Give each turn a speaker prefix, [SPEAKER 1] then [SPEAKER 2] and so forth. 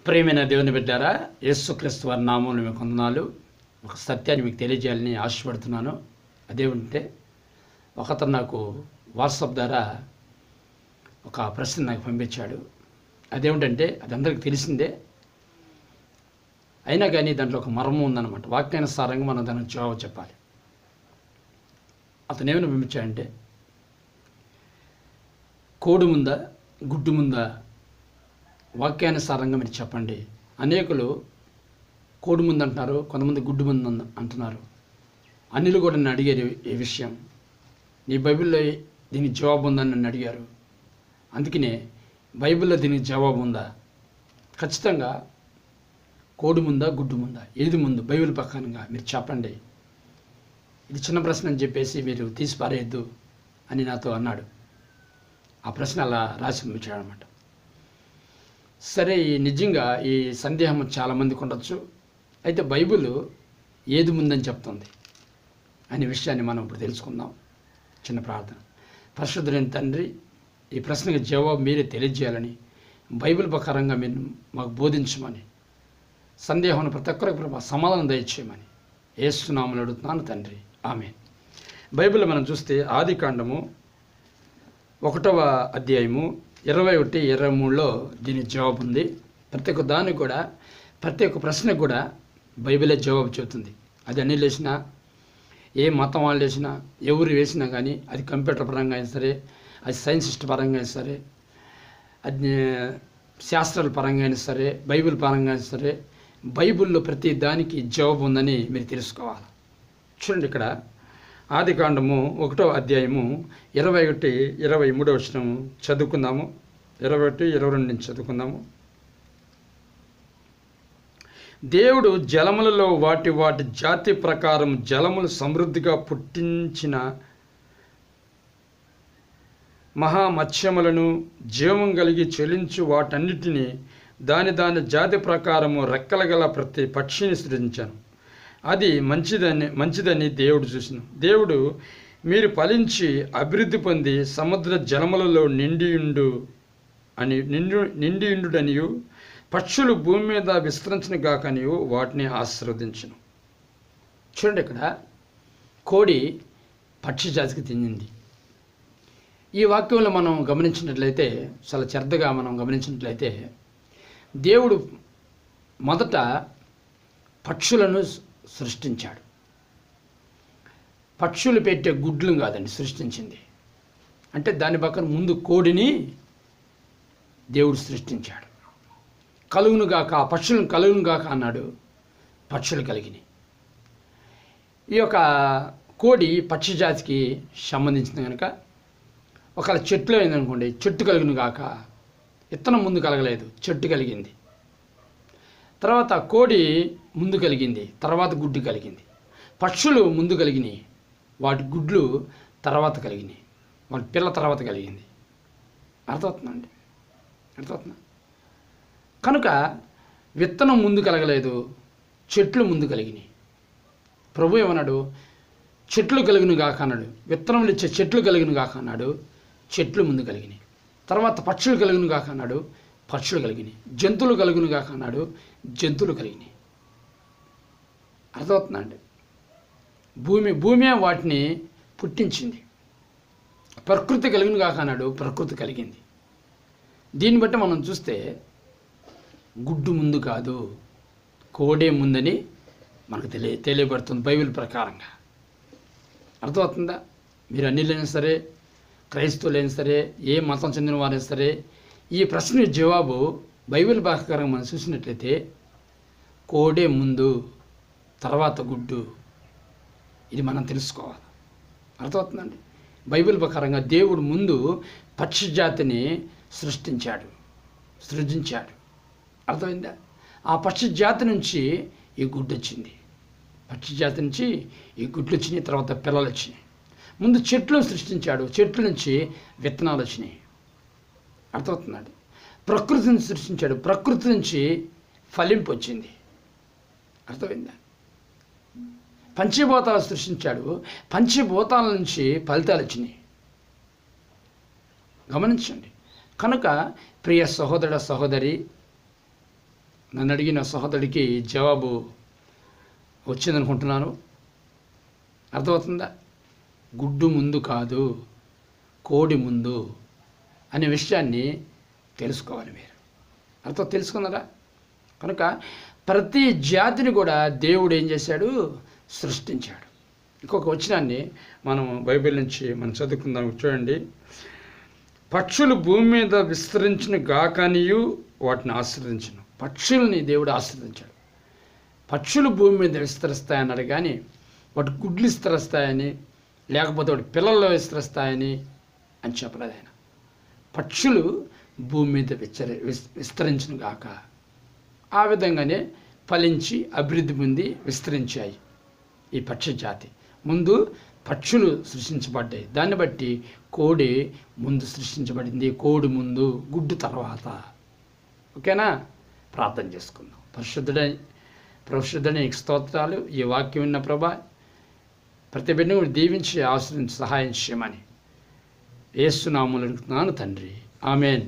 [SPEAKER 1] ప్రియమైన దేవుని బిడ్డారా, యేసుక్రీస్తు వారి నామములో మీకు వందనాలు. ఒక సత్యాన్ని మీకు తెలియజేయాలని ఆశపడుతున్నాను. అదేంటే ఒకతను నాకు వాట్సాప్ ద్వారా ఒక ప్రశ్న నాకు పంపించాడు. అదేమిటంటే అది అందరికీ తెలిసిందే, అయినా కానీ దాంట్లో ఒక మర్మం ఉందన్నమాట. వాక్యానుసారంగా మనం దానికి జవాబు చెప్పాలి. అతను ఏమైనా పంపించాడంటే, కోడి ముందా గుడ్డు ముందా వాక్యానుసారంగా మీరు చెప్పండి. అనేకులు కోడి ముందు అంటున్నారు, కొంతమంది గుడ్డు ముందు అంటున్నారు. అన్యులు కూడా నన్ను అడిగారు ఈ విషయం. నీ బైబిల్లో దీనికి జవాబు ఉందని నన్ను అడిగారు. అందుకనే బైబిల్లో దీనికి జవాబు ఉందా? ఖచ్చితంగా కోడి ముందా గుడ్డు ముందా ఏది ముందు బైబిల్ ప్రకారంగా మీరు చెప్పండి. ఇది చిన్న ప్రశ్న అని చెప్పేసి మీరు తీసి పారేయద్దు అని నాతో అన్నాడు. ఆ ప్రశ్న అలా రాసి పంపించాడు అనమాట. సరే, నిజంగా ఈ సందేహం చాలామందికి ఉండొచ్చు. అయితే బైబిల్ ఏది ముందని చెప్తుంది అనే విషయాన్ని మనం ఇప్పుడు తెలుసుకుందాం. చిన్న ప్రార్థన. పరిశుద్ధుడైన తండ్రి, ఈ ప్రశ్నకి జవాబు మీరే తెలియజేయాలని, బైబిల్ ప్రకారంగా మీరు మాకు బోధించమని, సందేహం ప్రతి ఒక్కరికి సమాధానం దయచేయమని యేసు నామములో అడుగుతున్నాను తండ్రి, ఆమేన్. బైబిల్లో మనం చూస్తే ఆదికాండము 1వ అధ్యాయము 21, 23లో దీని జవాబు ఉంది. ప్రతి ఒక్క దానికి కూడా, ప్రతి ఒక్క ప్రశ్నకు కూడా బైబిలే జవాబు చెబుతుంది. అది అన్ని వేసినా, ఏ మతం వాళ్ళు వేసినా, ఎవరు వేసినా కానీ, అది కంప్యూటర్ పరంగా అయినా సరే, అది సైన్సిస్ట్ పరంగా అయినా సరే, అది శాస్త్రాల పరంగా అయినా సరే, బైబిల్ పరంగా అయినా సరే, బైబిల్లో ప్రతి దానికి జవాబు ఉందని మీరు తెలుసుకోవాలి. చూడండి, ఇక్కడ ఆదికాండము 1వ అధ్యాయము 21, 23 వచనం చదువుకుందాము. 21, 22 నుంచి చదువుకుందాము. దేవుడు జలములలో వాటి వాటి జాతి ప్రకారం జలములు సమృద్ధిగా పుట్టించిన మహామత్స్యములను, జీవం కలిగి చెలించు వాటన్నిటినీ దాని జాతి ప్రకారము రెక్కల గల ప్రతి పక్షిని సృజించాను. అది మంచిదని దేవుడు చూసిన. దేవుడు, మీరు ఫలించి అభివృద్ధి పొంది సముద్ర జలములలో నిండియుండుడనియు పక్షులు భూమి మీద విస్తరించిన గాకనియు వాటిని ఆశీర్వదించును. చూడండి, ఇక్కడ కోడి పక్షి జాతికి చెందింది. ఈ వాక్యంలో మనం గమనించినట్లయితే, చాలా శ్రద్ధగా మనం గమనించినట్లయితే, దేవుడు మొదట పక్షులను సృష్టించాడు. పక్షులు పెట్టే గుడ్లు కాదండి సృష్టించింది. అంటే దాని పక్కన ముందు కోడిని దేవుడు సృష్టించాడు. కలుగునుగాక, ఆ పక్షులను కలుగునుగాక అన్నాడు. పక్షులు కలిగినాయి. ఈ యొక్క కోడి పక్షి జాతికి సంబంధించింది కనుక, ఒకవేళ చెట్లు అయిందనుకోండి, చెట్టు కలుగునుగాక, విత్తనం ముందు కలగలేదు, చెట్టు కలిగింది. తర్వాత కోడి ముందు కలిగింది, తర్వాత గుడ్డు కలిగింది. పక్షులు ముందు కలిగినాయి, వాటి గుడ్లు తర్వాత కలిగినాయి, వాటి పిల్ల తర్వాత కలిగింది. అర్థమవుతుందండి? అర్థమవుతుందా? కనుక విత్తనం ముందు కలగలేదు, చెట్లు ముందు కలిగినాయి. ప్రభు ఏమన్నాడు? చెట్లు కలుగును గాక అన్నాడు. విత్తనములు ఇచ్చే చెట్లు కలుగును గాక అన్నాడు. చెట్లు ముందు కలిగినాయి. తర్వాత పక్షులు కలుగును గాక అన్నాడు. పక్షులు కలిగినాయి. జంతువులు కలుగును గాక అన్నాడు. జంతువులు కలిగినాయి. అర్థమవుతుందండి? భూమి వాటిని పుట్టించింది. ప్రకృతి కలుగును గాక అన్నాడు. ప్రకృతి కలిగింది. దీన్ని బట్టి మనం చూస్తే గుడ్డు ముందు కాదు, కోడే ముందని మనకు తెలియబడుతుంది బైబిల్ ప్రకారంగా. అర్థమవుతుందా? మీరు అన్యులైనా సరే, క్రైస్తవులైనా సరే, ఏ మతం చెందిన వారైనా సరే, ఈ ప్రశ్న జవాబు బైబిల్ ప్రకారంగా మనం చూసినట్లయితే కోడే ముందు, తర్వాత గుడ్డు. ఇది మనం తెలుసుకోవాలి. అర్థమవుతుందండి? బైబిల్ ప్రకారంగా దేవుడు ముందు పక్షి జాతిని సృజించాడు. అర్థమైందా? ఆ పక్షి జాతి నుంచి ఈ గుడ్డు వచ్చింది. పక్షి జాతి నుంచి ఈ గుడ్లు వచ్చినాయి, తర్వాత పిల్లలు వచ్చినాయి. ముందు చెట్లను సృష్టించాడు, చెట్ల నుంచి విత్తనాలు వచ్చినాయి. అర్థమవుతుందండి? ప్రకృతిని సృష్టించాడు, ప్రకృతి నుంచి ఫలింపు వచ్చింది. అర్థమైందా? పంచభూతాలు సృష్టించాడు, పంచభూతాల నుంచి ఫలితాలు వచ్చినాయి. గమనించండి. కనుక ప్రియ సహోదర సహోదరి, నన్ను అడిగిన సహోదరుడికి జవాబు వచ్చిందనుకుంటున్నాను. అర్థమవుతుందా? గుడ్డు ముందు కాదు, కోడి ముందు అనే విషయాన్ని తెలుసుకోవాలి మీరు. తెలుసుకున్నారా? కనుక ప్రతి జాతిని కూడా దేవుడు ఏం చేశాడు? సృష్టించాడు. ఇంకొక వచనాన్ని మనం బైబిల్ నుంచి మనం చదువుకుందాం. చూడండి, పక్షులు భూమి మీద విస్తరించిన గాకనియు వాటిని ఆశీర్వదించను. పక్షుల్ని దేవుడు ఆశీర్వదించాడు. పక్షులు భూమి మీద విస్తరిస్తాయన్నాడు, కానీ వాటి గుడ్లు విస్తరిస్తాయని, లేకపోతే వాటి పిల్లల్లో విస్తరిస్తాయని అని చెప్పలేదు ఆయన. పక్షులు భూమి మీద విస్తరించిన గాక. ఆ విధంగానే ఫలించి అభివృద్ధి పొంది విస్తరించాయి ఈ పక్షి జాతి. ముందు పక్షులు సృష్టించబడ్డాయి. దాన్ని బట్టి కోడి ముందు సృష్టించబడింది. కోడి ముందు, గుడ్డు తర్వాత. ఓకేనా? ప్రార్థన చేసుకుందాం. పరిశుద్ధుడైన స్తోత్రాలు. ఈ వాక్యం విన్న ప్రభా, ప్రతి బిడ్డను కూడా దీవించి ఆశ్రయించి సహాయం చేయమని యేసు నామములో అడుగుతున్నాను తండ్రి. ఆమెన్.